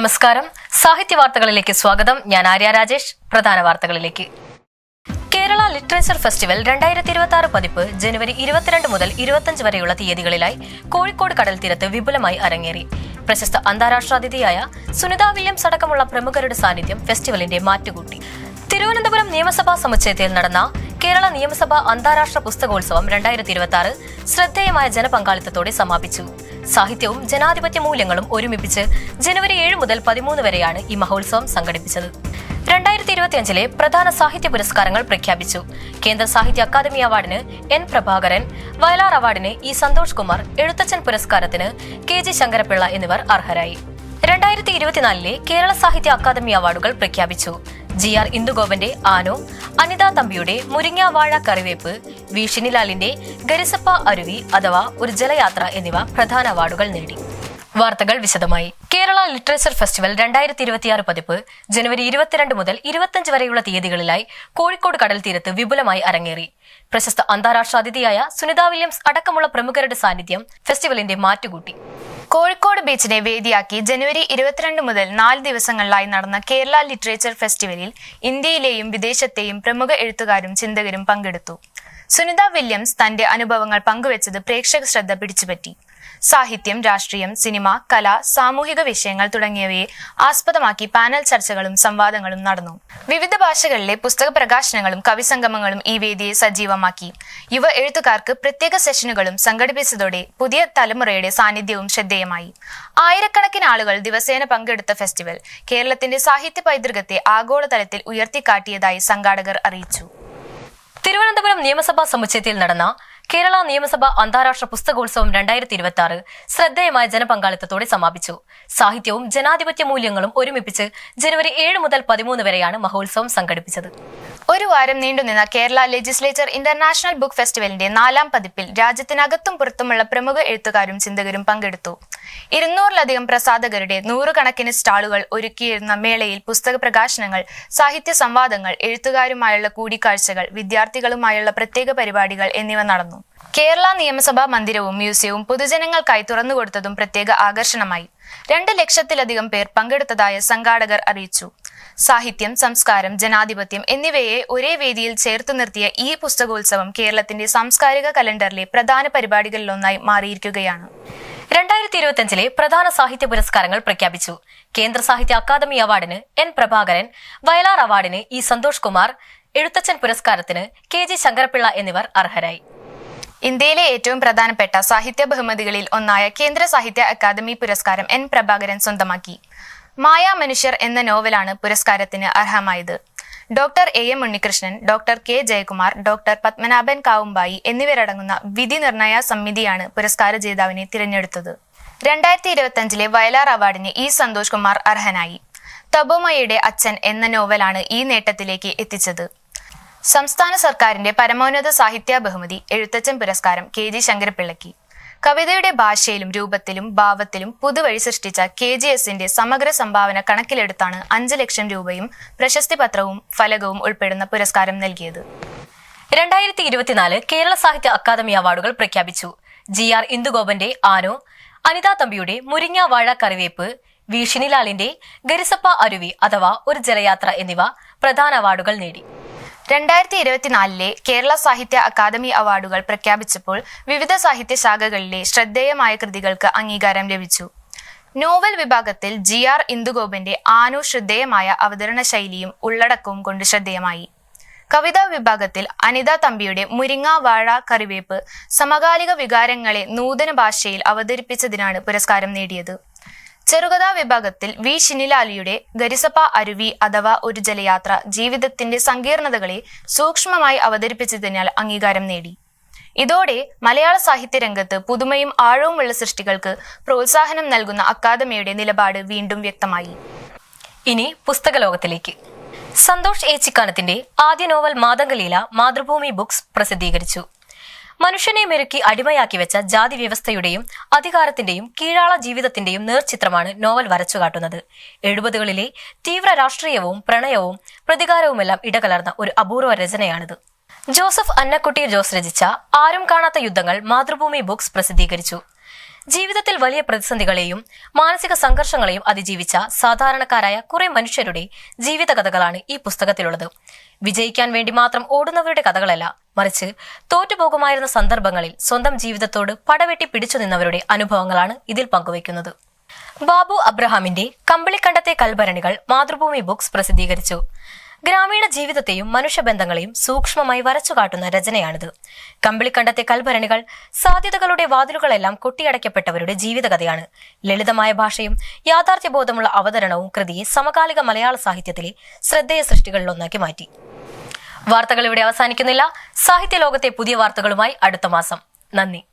നമസ്കാരം. സാഹിത്യ വാർത്തകളിലേക്ക് സ്വാഗതം. ഞാൻ ആര്യ രാജേഷ്. പ്രധാന വാർത്തകളിലേക്ക്. കേരള ലിറ്ററേച്ചർ ഫെസ്റ്റിവൽ 2026 പതിപ്പ് ജനുവരി 22 മുതൽ 25 വരെയുള്ള തീയതികളിലായി കോഴിക്കോട് കടൽ തീരത്ത് വിപുലമായി അരങ്ങേറി. പ്രശസ്ത അന്താരാഷ്ട്ര അതിഥിയായ സുനിത വില്യംസ് അടക്കമുള്ള പ്രമുഖരുടെ സാന്നിധ്യം ഫെസ്റ്റിവലിന്റെ മാറ്റുകൂട്ടി. തിരുവനന്തപുരം നിയമസഭാ സമുച്ചയത്തിൽ നടന്ന കേരള നിയമസഭാ അന്താരാഷ്ട്ര പുസ്തകോത്സവം 2026 ശ്രദ്ധേയമായ ജനപങ്കാളിത്തത്തോടെ സമാപിച്ചു. സാഹിത്യവും ജനാധിപത്യ മൂല്യങ്ങളും ഒരുമിപ്പിച്ച് ജനുവരി 7 മുതൽ 13 വരെയാണ് ഈ മഹോത്സവം സംഘടിപ്പിച്ചത്. 2025 പ്രധാന സാഹിത്യ പുരസ്കാരങ്ങൾ പ്രഖ്യാപിച്ചു. കേന്ദ്ര സാഹിത്യ അക്കാദമി അവാർഡിന് എൻ പ്രഭാകരൻ, വയലാർ അവാർഡിന് ഇ സന്തോഷ് കുമാർ, എഴുത്തച്ഛൻ പുരസ്കാരത്തിന് KG ശങ്കരപിള്ള എന്നിവർ അർഹരായി. 2024 കേരള സാഹിത്യ അക്കാദമി അവാർഡുകൾ പ്രഖ്യാപിച്ചു. GR ഇന്ദുഗോപന്റെ ആനോ, അനിത തമ്പിയുടെ മുരിങ്ങ വാഴ കറിവേപ്പ്, വി ഷിനിലാലിന്റെ ഗരിസപ്പ അരുവി അഥവാ ഒരു ജലയാത്ര എന്നിവ പ്രധാന അവാർഡുകൾ നേടി. വാർത്തകൾ വിശദമായി. കേരള ലിറ്ററേച്ചർ ഫെസ്റ്റിവൽ 2026 പതിപ്പ് ജനുവരി 22 മുതൽ 25 വരെയുള്ള തീയതികളിലായി കോഴിക്കോട് കടൽ തീരത്ത് വിപുലമായി അരങ്ങേറി. പ്രശസ്ത അന്താരാഷ്ട്ര അതിഥിയായ സുനിത വില്യംസ് അടക്കമുള്ള പ്രമുഖരുടെ സാന്നിധ്യം ഫെസ്റ്റിവലിന്റെ മാറ്റുകൂട്ടി. കോഴിക്കോട് ബീച്ചിനെ വേദിയാക്കി ജനുവരി 22 മുതൽ 4 ദിവസങ്ങളിലായി നടന്ന കേരള ലിറ്ററേച്ചർ ഫെസ്റ്റിവലിൽ ഇന്ത്യയിലെയും വിദേശത്തെയും പ്രമുഖ എഴുത്തുകാരും ചിന്തകരും പങ്കെടുത്തു. സുനിത വില്യംസ് തന്റെ അനുഭവങ്ങൾ പങ്കുവച്ചത് പ്രേക്ഷക ശ്രദ്ധ പിടിച്ചുപറ്റി. സാഹിത്യം, രാഷ്ട്രീയം, സിനിമ, കല, സാമൂഹിക വിഷയങ്ങൾ തുടങ്ങിയവയെ ആസ്പദമാക്കി പാനൽ ചർച്ചകളും സംവാദങ്ങളും നടന്നു. വിവിധ ഭാഷകളിലെ പുസ്തക പ്രകാശനങ്ങളും കവിസംഗമങ്ങളും ഈ വേദിയെ സജീവമാക്കി. യുവ എഴുത്തുകാർക്ക് പ്രത്യേക സെഷനുകളും സംഘടിപ്പിച്ചതോടെ പുതിയ തലമുറയുടെ സാന്നിധ്യവും ശ്രദ്ധേയമായി. ആയിരക്കണക്കിന് ആളുകൾ ദിവസേന പങ്കെടുത്ത ഫെസ്റ്റിവൽ കേരളത്തിന്റെ സാഹിത്യ പൈതൃകത്തെ ആഗോളതലത്തിൽ ഉയർത്തിക്കാട്ടിയതായി സംഘാടകർ അറിയിച്ചു. തിരുവനന്തപുരം നിയമസഭാ സമുച്ചയത്തിൽ നടന്ന കേരള നിയമസഭാ അന്താരാഷ്ട്ര പുസ്തകോത്സവം 2026 ശ്രദ്ധേയമായ ജനപങ്കാളിത്തത്തോടെ സമാപിച്ചു. സാഹിത്യവും ജനാധിപത്യ മൂല്യങ്ങളും ഒരുമിപ്പിച്ച് ജനുവരി 7 മുതൽ 13 വരെയാണ് മഹോത്സവം സംഘടിപ്പിച്ചത്. ഒരു വാരം നീണ്ടുനിന്ന കേരള ലെജിസ്ലേച്ചർ ഇന്റർനാഷണൽ ബുക്ക് ഫെസ്റ്റിവലിന്റെ 4ാം പതിപ്പിൽ രാജ്യത്തിനകത്തും പുറത്തുമുള്ള പ്രമുഖ എഴുത്തുകാരും ചിന്തകരും പങ്കെടുത്തു. 200-ലധികം പ്രസാധകരുടെ 100 കണക്കിന് സ്റ്റാളുകൾ ഒരുക്കിയിരുന്ന മേളയിൽ പുസ്തക പ്രകാശനങ്ങൾ, സാഹിത്യ സംവാദങ്ങൾ, എഴുത്തുകാരുമായുള്ള കൂടിക്കാഴ്ചകൾ, വിദ്യാർത്ഥികളുമായുള്ള പ്രത്യേക പരിപാടികൾ എന്നിവ നടന്നു. കേരള നിയമസഭാ മന്ദിരവും മ്യൂസിയവും പൊതുജനങ്ങൾക്കായി തുറന്നുകൊടുത്തതും പ്രത്യേക ആകർഷണമായി. 2 ലക്ഷത്തിലധികം പേർ പങ്കെടുത്തതായ സംഘാടകർ അറിയിച്ചു. സാഹിത്യം, സംസ്കാരം, ജനാധിപത്യം എന്നിവയെ ഒരേ വേദിയിൽ ചേർത്തു നിർത്തിയ ഈ പുസ്തകോത്സവം കേരളത്തിന്റെ സാംസ്കാരിക കലണ്ടറിലെ പ്രധാന പരിപാടികളിലൊന്നായി മാറിയിരിക്കുകയാണ്. 2025 പ്രധാന സാഹിത്യ പുരസ്കാരങ്ങൾ പ്രഖ്യാപിച്ചു. കേന്ദ്ര സാഹിത്യ അക്കാദമി അവാർഡിന് എൻ പ്രഭാകരൻ, വയലാർ അവാർഡിന് ഇ സന്തോഷ് കുമാർ, എഴുത്തച്ഛൻ പുരസ്കാരത്തിന് KG ശങ്കരപിള്ള എന്നിവർ അർഹരായി. ഇന്ത്യയിലെ ഏറ്റവും പ്രധാനപ്പെട്ട സാഹിത്യ ബഹുമതികളിൽ ഒന്നായ കേന്ദ്ര സാഹിത്യ അക്കാദമി പുരസ്കാരം എൻ പ്രഭാകരൻ സ്വന്തമാക്കി. മായാ മനുഷ്യർ എന്ന നോവലാണ് പുരസ്കാരത്തിന് അർഹമായത്. Doctor AM Unnikrishnan, doctor K Jayakumar, doctor Padmanabhan Kavumbayi എന്നിവരടങ്ങുന്ന വിധി നിർണയ സമിതിയാണ് പുരസ്കാര ജേതാവിനെ തിരഞ്ഞെടുത്തത്. 2025 വയലാർ അവാർഡിന് ഇ സന്തോഷ് കുമാർ അർഹനായി. തപോമയുടെ അച്ഛൻ എന്ന നോവലാണ് ഈ നേട്ടത്തിലേക്ക് എത്തിച്ചത്. സംസ്ഥാന സർക്കാരിന്റെ പരമോന്നത സാഹിത്യ ബഹുമതി എഴുത്തച്ഛൻ പുരസ്കാരം KG ശങ്കരപിള്ളയ്ക്ക്. കവിതയുടെ ഭാഷയിലും രൂപത്തിലും ഭാവത്തിലും പുതുവഴി സൃഷ്ടിച്ച KGSന്റെ സമഗ്ര സംഭാവന കണക്കിലെടുത്താണ് 5 ലക്ഷം രൂപയും പ്രശസ്തി പത്രവും ഫലകവും ഉൾപ്പെടുന്ന പുരസ്കാരം നൽകിയത്. 2024 കേരള സാഹിത്യ അക്കാദമി അവാർഡുകൾ പ്രഖ്യാപിച്ചു. GR ഇന്ദുഗോപന്റെ ആനോ, അനിത തമ്പിയുടെ മുരിങ്ങ വാഴ കറിവേപ്പ്, വി ഷിനിലാലിന്റെ ഗരിസപ്പ അരുവി അഥവാ ഒരു ജലയാത്ര എന്നിവ പ്രധാന അവാർഡുകൾ നേടി. 2024 കേരള സാഹിത്യ അക്കാദമി അവാർഡുകൾ പ്രഖ്യാപിച്ചപ്പോൾ വിവിധ സാഹിത്യ ശാഖകളിലെ ശ്രദ്ധേയമായ കൃതികൾക്ക് അംഗീകാരം ലഭിച്ചു. നോവൽ വിഭാഗത്തിൽ GR ഇന്ദുഗോപന്റെ ആനോ ശ്രദ്ധേയമായ അവതരണ ശൈലിയും ഉള്ളടക്കവും കൊണ്ട് ശ്രദ്ധേയമായി. കവിതാ വിഭാഗത്തിൽ അനിത തമ്പിയുടെ മുരിങ്ങ വാഴ കറിവേപ്പ് സമകാലിക വികാരങ്ങളെ നൂതന ഭാഷയിൽ അവതരിപ്പിച്ചതിനാണ് പുരസ്കാരം നേടിയത്. ചെറുകഥാ വിഭാഗത്തിൽ വി ഷിനിലാലിയുടെ ഗരിസപ്പ അരുവി അഥവാ ഒരു ജലയാത്ര ജീവിതത്തിന്റെ സങ്കീർണതകളെ സൂക്ഷ്മമായി അവതരിപ്പിച്ചതിനാൽ അംഗീകാരം നേടി. ഇതോടെ മലയാള സാഹിത്യ രംഗത്ത് പുതുമയും ആഴവുമുള്ള സൃഷ്ടികൾക്ക് പ്രോത്സാഹനം നൽകുന്ന അക്കാദമിയുടെ നിലപാട് വീണ്ടും വ്യക്തമായി. ഇനി പുസ്തകലോകത്തിലേക്ക്. സന്തോഷ് ഏച്ചിക്കാനത്തിന്റെ ആദ്യ നോവൽ മാതംഗലീല മാതൃഭൂമി ബുക്സ് പ്രസിദ്ധീകരിച്ചു. മനുഷ്യനെ മെരുക്കി അടിമയാക്കി വെച്ച ജാതി വ്യവസ്ഥയുടെയും അധികാരത്തിന്റെയും കീഴാള ജീവിതത്തിന്റെയും നേർചിത്രമാണ് നോവൽ വരച്ചുകാട്ടുന്നത്. 70കളിലെ തീവ്ര രാഷ്ട്രീയവും പ്രണയവും പ്രതികാരവുമെല്ലാം ഇടകലർന്ന ഒരു അപൂർവ രചനയാണിത്. ജോസഫ് അന്നക്കുട്ടി ജോസ് രചിച്ച ആരും കാണാത്ത യുദ്ധങ്ങൾ മാതൃഭൂമി ബുക്സ് പ്രസിദ്ധീകരിച്ചു. ജീവിതത്തിൽ വലിയ പ്രതിസന്ധികളെയും മാനസിക സംഘർഷങ്ങളെയും അതിജീവിച്ച സാധാരണക്കാരായ കുറെ മനുഷ്യരുടെ ജീവിത കഥകളാണ് ഈ പുസ്തകത്തിലുള്ളത്. വിജയിക്കാൻ വേണ്ടി മാത്രം ഓടുന്നവരുടെ കഥകളല്ല, മറിച്ച് തോറ്റുപോകുമായിരുന്ന സന്ദർഭങ്ങളിൽ സ്വന്തം ജീവിതത്തോട് പടവെട്ടി പിടിച്ചു നിന്നവരുടെ അനുഭവങ്ങളാണ് ഇതിൽ പങ്കുവയ്ക്കുന്നത്. ബാബു അബ്രഹാമിന്റെ കമ്പിളിക്കണ്ടത്തെ കൽഭരണികൾ മാതൃഭൂമി ബുക്സ് പ്രസിദ്ധീകരിച്ചു. ഗ്രാമീണ ജീവിതത്തെയും മനുഷ്യബന്ധങ്ങളെയും സൂക്ഷ്മമായി വരച്ചുകാട്ടുന്ന രചനയാണിത്. കമ്പിളിക്കണ്ടത്തെ കൽഭരണികൾ സാധ്യതകളുടെ വാതിലുകളെല്ലാം കൊട്ടിയടയ്ക്കപ്പെട്ടവരുടെ ജീവിതകഥയാണ്. ലളിതമായ ഭാഷയും യാഥാർത്ഥ്യബോധമുള്ള അവതരണവും കൃതിയെ സമകാലിക മലയാള സാഹിത്യത്തിലെ ശ്രദ്ധേയ സൃഷ്ടികളിലൊന്നാക്കി മാറ്റി. വാർത്തകൾ ഇവിടെ അവസാനിക്കുന്നില്ല. സാഹിത്യ ലോകത്തെ പുതിയ വാർത്തകളുമായി അടുത്ത മാസം. നന്ദി.